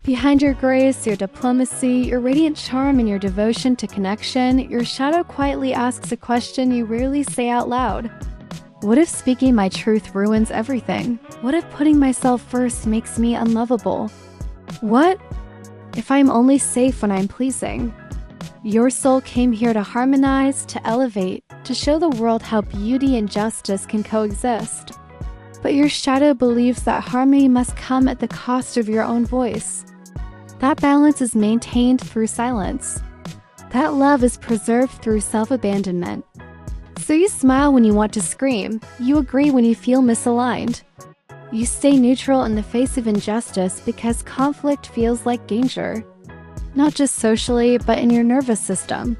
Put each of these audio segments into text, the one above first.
Behind your grace, your diplomacy, your radiant charm, and your devotion to connection, your shadow quietly asks a question you rarely say out loud. What if speaking my truth ruins everything? What if putting myself first makes me unlovable? What if I'm only safe when I'm pleasing? Your soul came here to harmonize, to elevate, to show the world how beauty and justice can coexist. But your shadow believes that harmony must come at the cost of your own voice. That balance is maintained through silence. That love is preserved through self-abandonment. So you smile when you want to scream. You agree when you feel misaligned. You stay neutral in the face of injustice because conflict feels like danger. Not just socially, but in your nervous system.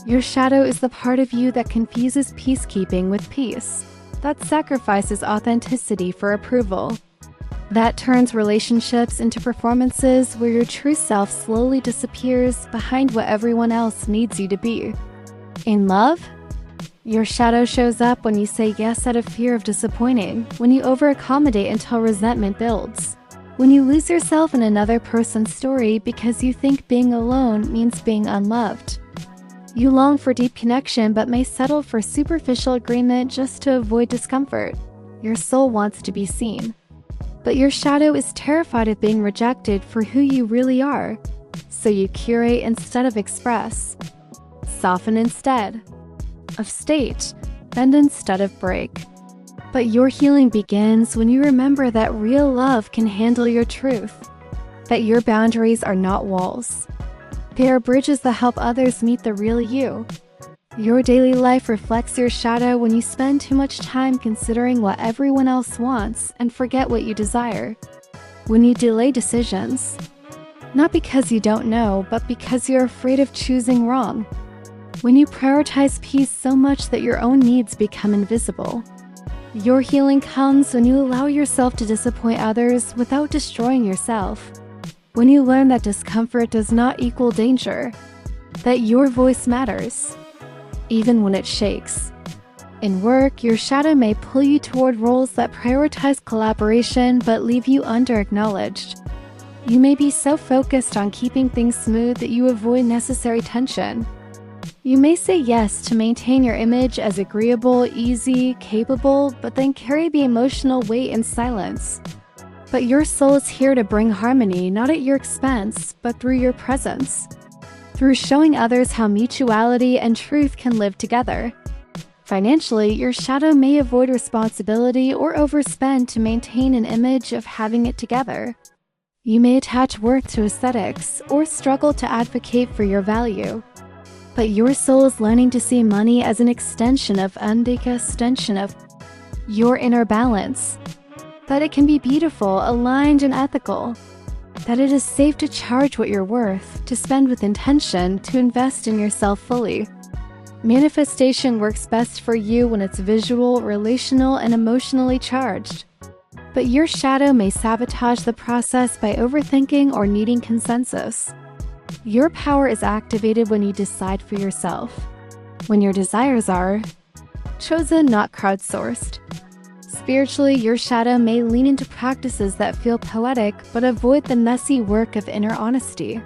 Your shadow is the part of you that confuses peacekeeping with peace, that sacrifices authenticity for approval, that turns relationships into performances where your true self slowly disappears behind what everyone else needs you to be. In love, your shadow shows up when you say yes out of fear of disappointing, when you over-accommodate until resentment builds, when you lose yourself in another person's story because you think being alone means being unloved. You long for deep connection but may settle for superficial agreement just to avoid discomfort. Your soul wants to be seen. But your shadow is terrified of being rejected for who you really are. So you curate instead of express. Soften instead of state, bend instead of break. But your healing begins when you remember that real love can handle your truth. That your boundaries are not walls. They are bridges that help others meet the real you. Your daily life reflects your shadow when you spend too much time considering what everyone else wants and forget what you desire. When you delay decisions, not because you don't know, but because you're afraid of choosing wrong. When you prioritize peace so much that your own needs become invisible. Your healing comes when you allow yourself to disappoint others without destroying yourself. When you learn that discomfort does not equal danger, that your voice matters, even when it shakes. In work, your shadow may pull you toward roles that prioritize collaboration but leave you under-acknowledged. You may be so focused on keeping things smooth that you avoid necessary tension. You may say yes to maintain your image as agreeable, easy, capable, but then carry the emotional weight in silence. But your soul is here to bring harmony, not at your expense, but through your presence. Through showing others how mutuality and truth can live together. Financially, your shadow may avoid responsibility or overspend to maintain an image of having it together. You may attach worth to aesthetics or struggle to advocate for your value. But your soul is learning to see money as an extension of your inner balance. That it can be beautiful, aligned, and ethical. That it is safe to charge what you're worth, to spend with intention, to invest in yourself fully. Manifestation works best for you when it's visual, relational, and emotionally charged. But your shadow may sabotage the process by overthinking or needing consensus. Your power is activated when you decide for yourself. When your desires are chosen, not crowdsourced. Spiritually, your shadow may lean into practices that feel poetic but avoid the messy work of inner honesty.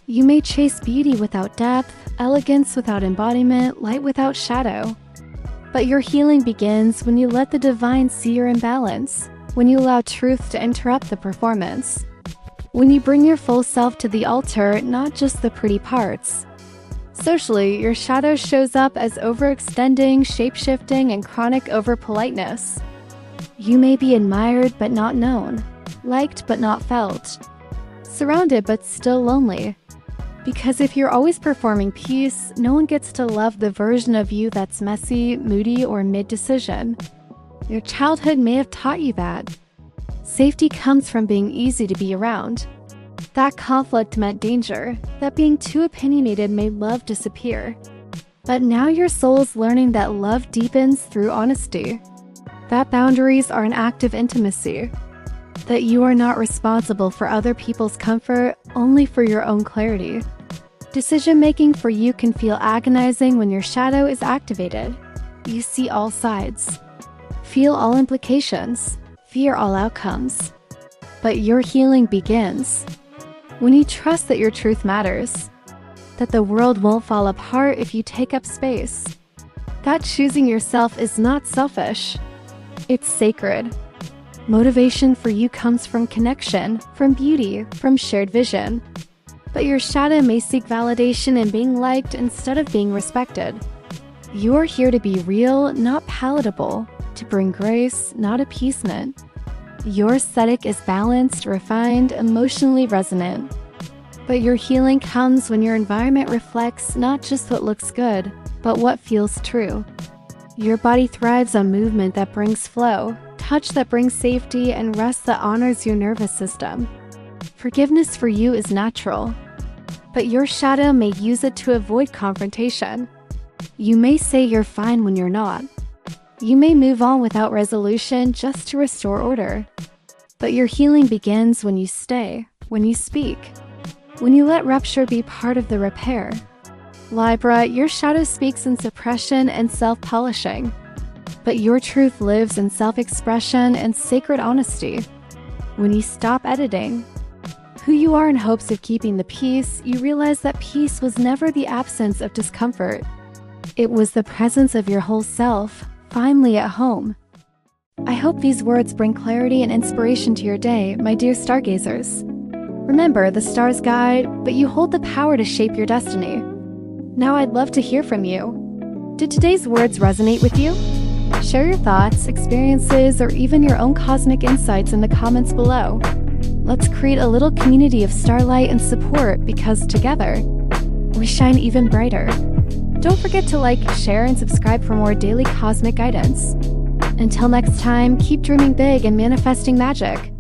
You may chase beauty without depth, elegance without embodiment, light without shadow. But your healing begins when you let the divine see your imbalance, when you allow truth to interrupt the performance. When you bring your full self to the altar, not just the pretty parts. Socially, your shadow shows up as overextending, shape-shifting, and chronic over-politeness. You may be admired but not known, liked but not felt, surrounded but still lonely. Because if you're always performing peace, no one gets to love the version of you that's messy, moody, or mid-decision. Your childhood may have taught you that. Safety comes from being easy to be around. That conflict meant danger, that being too opinionated made love disappear. But now your soul's learning that love deepens through honesty. That boundaries are an act of intimacy. That you are not responsible for other people's comfort, only for your own clarity. Decision-making for you can feel agonizing when your shadow is activated. You see all sides. Feel all implications. Fear all outcomes. But your healing begins When you trust that your truth matters, that the world won't fall apart if you take up space, that choosing yourself is not selfish, it's sacred. Motivation for you comes from connection, from beauty, from shared vision. But your shadow may seek validation in being liked instead of being respected. You're here to be real, not palatable, to bring grace, not appeasement. Your aesthetic is balanced, refined, emotionally resonant. But your healing comes when your environment reflects not just what looks good, but what feels true. Your body thrives on movement that brings flow, touch that brings safety, and rest that honors your nervous system. Forgiveness for you is natural, but your shadow may use it to avoid confrontation. You may say you're fine when you're not. You may move on without resolution just to restore order. But your healing begins when you stay, when you speak, when you let rupture be part of the repair. Libra, your shadow speaks in suppression and self-polishing, but your truth lives in self-expression and sacred honesty. When you stop editing who you are in hopes of keeping the peace, you realize that peace was never the absence of discomfort. It was the presence of your whole self, finally at home. I hope these words bring clarity and inspiration to your day, my dear stargazers. Remember, the stars guide, but you hold the power to shape your destiny. Now I'd love to hear from you. Did today's words resonate with you? Share your thoughts, experiences, or even your own cosmic insights in the comments below. Let's create a little community of starlight and support, because together, we shine even brighter. Don't forget to like, share, and subscribe for more daily cosmic guidance. Until next time, keep dreaming big and manifesting magic.